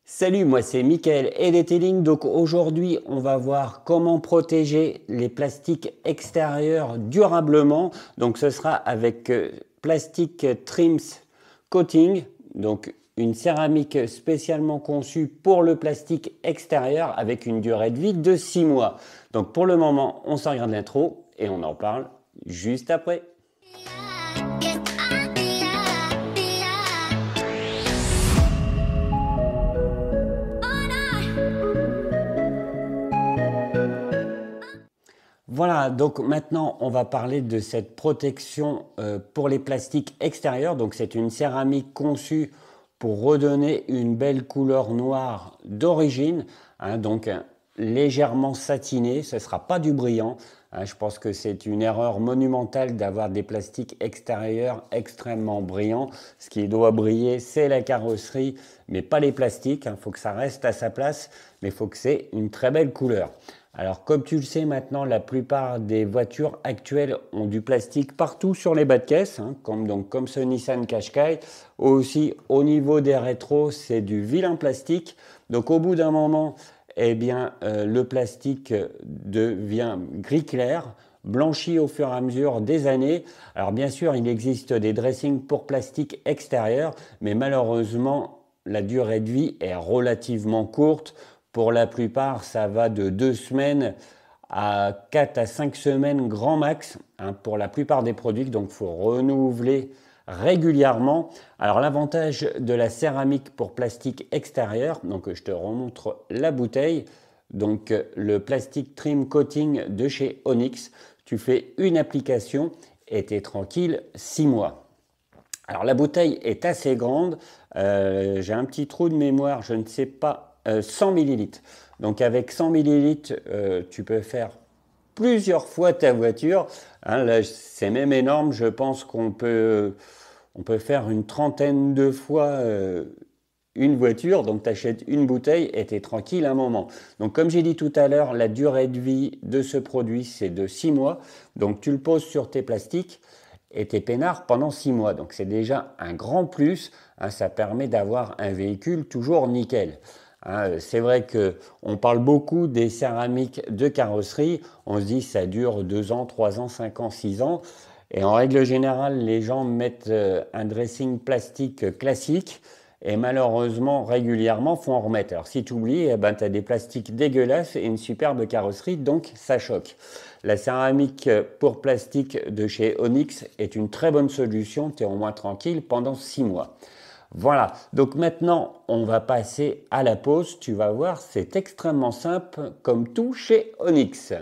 Salut, moi c'est Mickaël et Detailing. Donc aujourd'hui, on va voir comment protéger les plastiques extérieurs durablement. Donc ce sera avec Plastic Trims Coating, donc une céramique spécialement conçue pour le plastique extérieur avec une durée de vie de 6 mois. Donc pour le moment, on s'en regarde l'intro et on en parle juste après. Voilà, donc maintenant on va parler de cette protection pour les plastiques extérieurs. Donc c'est une céramique conçue pour redonner une belle couleur noire d'origine, hein, donc légèrement satinée, ce ne sera pas du brillant. Hein, je pense que c'est une erreur monumentale d'avoir des plastiques extérieurs extrêmement brillants. Ce qui doit briller, c'est la carrosserie, mais pas les plastiques. Il faut que ça reste à sa place, mais il faut que c'est une très belle couleur. Alors comme tu le sais maintenant, la plupart des voitures actuelles ont du plastique partout sur les bas de caisse, hein, comme ce Nissan Qashqai. Aussi au niveau des rétros, c'est du vilain plastique. Donc au bout d'un moment, eh bien, le plastique devient gris clair, blanchi au fur et à mesure des années. Alors bien sûr, il existe des dressings pour plastique extérieur, mais malheureusement, la durée de vie est relativement courte. Pour la plupart, ça va de 2 semaines à 4 à 5 semaines grand max, hein, pour la plupart des produits. Donc, il faut renouveler régulièrement. Alors, l'avantage de la céramique pour plastique extérieur, donc je te remontre la bouteille. Donc, le Plastic Trim Coating de chez Onyx. Tu fais une application et tu es tranquille 6 mois. Alors, la bouteille est assez grande. J'ai un petit trou de mémoire, je ne sais pas. 100 millilitres. Donc avec 100 millilitres, tu peux faire plusieurs fois ta voiture. Hein, là, c'est même énorme. Je pense qu'on peut faire une trentaine de fois une voiture. Donc tu achètes une bouteille et tu es tranquille un moment. Donc comme j'ai dit tout à l'heure, la durée de vie de ce produit, c'est de 6 mois. Donc tu le poses sur tes plastiques et tes peinards pendant 6 mois. Donc c'est déjà un grand plus. Hein, ça permet d'avoir un véhicule toujours nickel. Hein, c'est vrai qu'on parle beaucoup des céramiques de carrosserie. On se dit que ça dure 2 ans, 3 ans, 5 ans, 6 ans. Et en règle générale, les gens mettent un dressing plastique classique et malheureusement, régulièrement, faut en remettre. Alors si tu oublies, eh ben, tu as des plastiques dégueulasses et une superbe carrosserie, donc ça choque. La céramique pour plastique de chez Onyx est une très bonne solution. Tu es au moins tranquille pendant 6 mois. Voilà, donc maintenant on va passer à la pose. Tu vas voir, c'est extrêmement simple comme tout chez Onyx.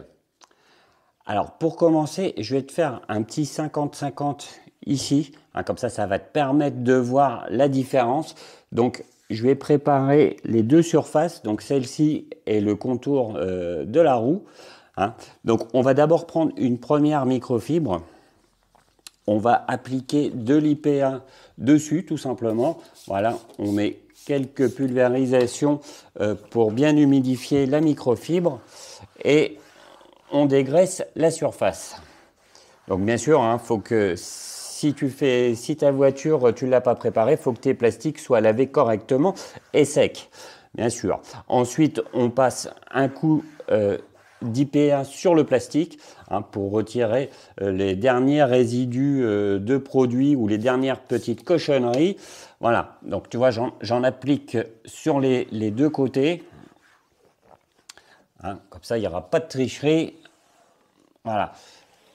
Alors pour commencer, je vais te faire un petit 50-50 ici, hein, comme ça va te permettre de voir la différence. Donc je vais préparer les deux surfaces, donc celle-ci et le contour de la roue. Hein. Donc on va d'abord prendre une première microfibre. On va appliquer de l'IPA dessus, tout simplement. Voilà, on met quelques pulvérisations pour bien humidifier la microfibre et on dégraisse la surface. Donc bien sûr, hein, faut que si ta voiture, tu ne l'as pas préparée, il faut que tes plastiques soient lavés correctement et secs, bien sûr. Ensuite, on passe un coup d'IPA sur le plastique, hein, pour retirer les derniers résidus de produits ou les dernières petites cochonneries. Voilà, donc tu vois, j'en applique sur les deux côtés. Hein, comme ça, il n'y aura pas de tricherie. Voilà,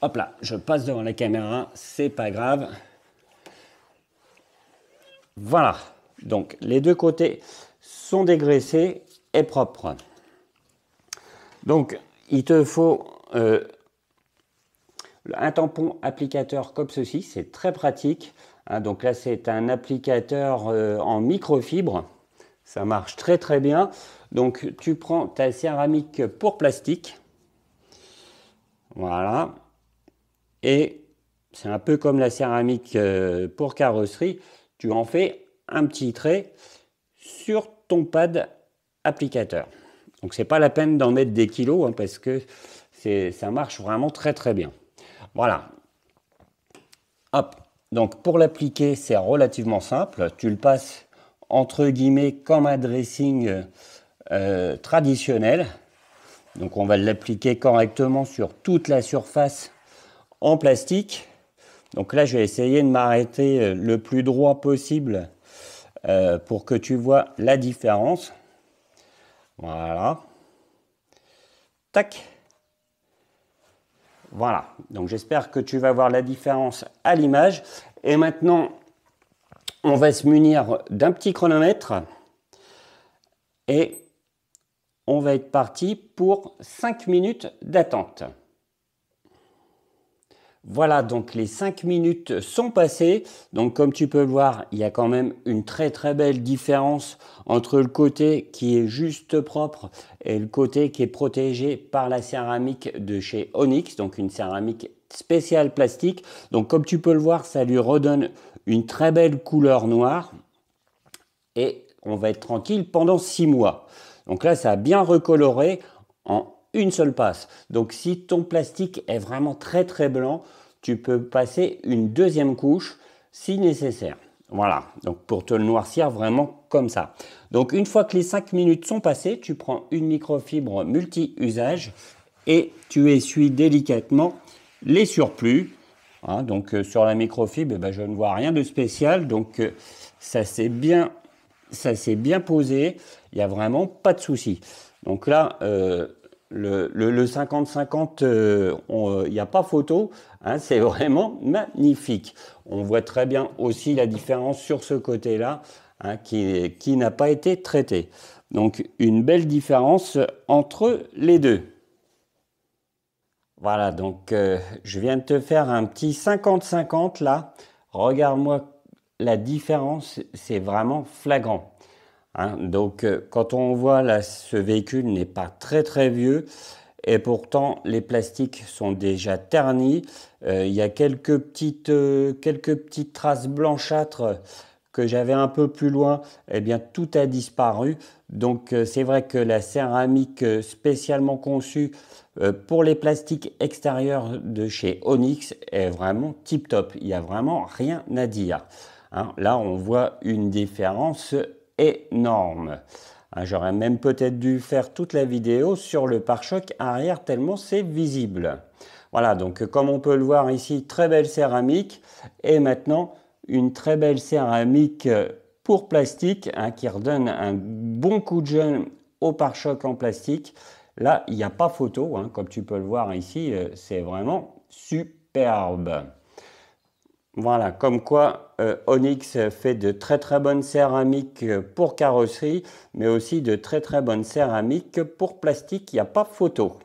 hop là, je passe devant la caméra, c'est pas grave. Voilà, donc les deux côtés sont dégraissés et propres. Donc, il te faut un tampon applicateur comme ceci, c'est très pratique. Hein, donc là, c'est un applicateur en microfibre. Ça marche très très bien. Donc, tu prends ta céramique pour plastique. Voilà. Et c'est un peu comme la céramique pour carrosserie. Tu en fais un petit trait sur ton pad applicateur. Donc, c'est pas la peine d'en mettre des kilos, hein, parce que ça marche vraiment très très bien. Voilà. Hop. Donc pour l'appliquer, c'est relativement simple. Tu le passes entre guillemets comme un dressing traditionnel. Donc on va l'appliquer correctement sur toute la surface en plastique. Donc là, je vais essayer de m'arrêter le plus droit possible pour que tu vois la différence. Voilà. Tac. Voilà. Donc j'espère que tu vas voir la différence à l'image. Et maintenant, on va se munir d'un petit chronomètre. Et on va être parti pour 5 minutes d'attente. Voilà, donc les 5 minutes sont passées. Donc comme tu peux le voir, il y a quand même une très belle différence entre le côté qui est juste propre et le côté qui est protégé par la céramique de chez Onyx, donc une céramique spéciale plastique. Donc comme tu peux le voir, ça lui redonne une très belle couleur noire et on va être tranquille pendant 6 mois. Donc là, ça a bien recoloré en une seule passe. Donc si ton plastique est vraiment très blanc, tu peux passer une deuxième couche si nécessaire. Voilà, donc pour te le noircir vraiment comme ça. Donc une fois que les 5 minutes sont passées, tu prends une microfibre multi-usage et tu essuies délicatement les surplus. Hein, donc sur la microfibre, eh ben, je ne vois rien de spécial. Donc ça s'est bien posé. Il n'y a vraiment pas de souci. Donc là, le 50-50, il n'y a pas photo, hein, c'est vraiment magnifique. On voit très bien aussi la différence sur ce côté-là, hein, qui n'a pas été traité. Donc une belle différence entre les deux. Voilà, donc je viens de te faire un petit 50-50 là. Regarde-moi la différence, c'est vraiment flagrant. Hein, donc quand on voit là, ce véhicule n'est pas très vieux et pourtant les plastiques sont déjà ternis. Il y a quelques petites traces blanchâtres que j'avais un peu plus loin. Eh bien tout a disparu. Donc c'est vrai que la céramique spécialement conçue pour les plastiques extérieurs de chez Onyx est vraiment tip top. Il n'y a vraiment rien à dire. Hein, là on voit une différence énorme. Hein, j'aurais même peut-être dû faire toute la vidéo sur le pare-choc arrière tellement c'est visible. Voilà, donc comme on peut le voir ici, très belle céramique et maintenant une très belle céramique pour plastique, hein, qui redonne un bon coup de jeune au pare-choc en plastique. Là, il n'y a pas photo, hein, comme tu peux le voir ici, c'est vraiment superbe. Voilà, comme quoi Onyx fait de très bonnes céramiques pour carrosserie, mais aussi de très bonnes céramiques pour plastique, il n'y a pas photo.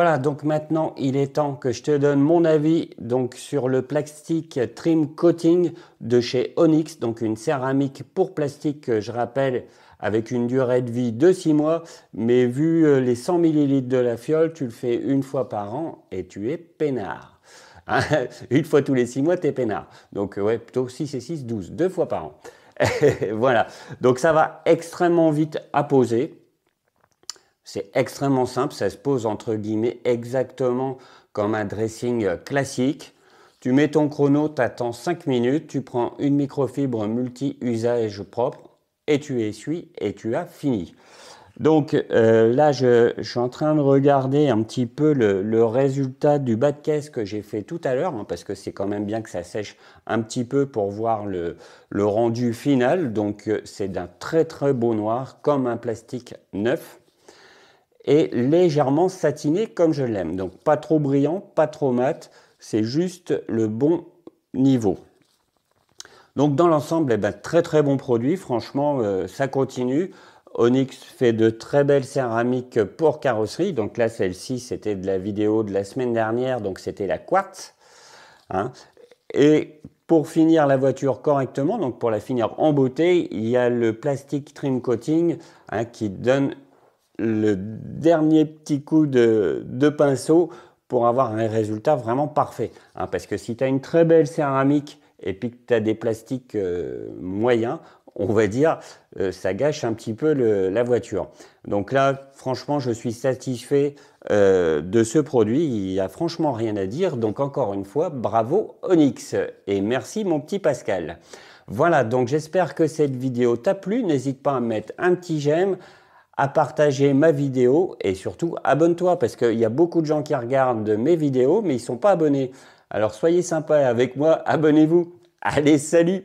Voilà, donc maintenant il est temps que je te donne mon avis donc sur le plastique Trim Coating de chez Onyx, donc une céramique pour plastique que je rappelle avec une durée de vie de 6 mois, mais vu les 100 ml de la fiole, tu le fais une fois par an et tu es peinard. Hein, une fois tous les 6 mois, tu es peinard. Donc ouais, plutôt 6 et 6, 12, 2 fois par an. Voilà, donc ça va extrêmement vite à poser. C'est extrêmement simple, ça se pose entre guillemets exactement comme un dressing classique. Tu mets ton chrono, tu attends 5 minutes, tu prends une microfibre multi-usage propre et tu essuies et tu as fini. Donc là, je suis en train de regarder un petit peu le résultat du bas de caisse que j'ai fait tout à l'heure, hein, parce que c'est quand même bien que ça sèche un petit peu pour voir le rendu final. Donc c'est d'un très très beau noir, comme un plastique neuf. Et légèrement satiné comme je l'aime. Donc pas trop brillant, pas trop mat, c'est juste le bon niveau. Donc dans l'ensemble, eh ben, très très bon produit, franchement ça continue. Onyx fait de très belles céramiques pour carrosserie. Donc là, celle-ci, c'était de la vidéo de la semaine dernière, donc c'était la quartz. Hein. Et pour finir la voiture correctement, donc pour la finir en beauté, il y a le plastic trim coating hein, qui donne le dernier petit coup de pinceau pour avoir un résultat vraiment parfait. Hein, parce que si tu as une très belle céramique et puis que tu as des plastiques moyens, on va dire, ça gâche un petit peu la voiture. Donc là, franchement, je suis satisfait de ce produit. Il n'y a franchement rien à dire. Donc encore une fois, bravo Onyx. Et merci mon petit Pascal. Voilà, donc j'espère que cette vidéo t'a plu. N'hésite pas à mettre un petit j'aime, à partager ma vidéo et surtout abonne-toi parce qu'il y a beaucoup de gens qui regardent mes vidéos mais ils ne sont pas abonnés. Alors soyez sympas avec moi, abonnez-vous. Allez, salut!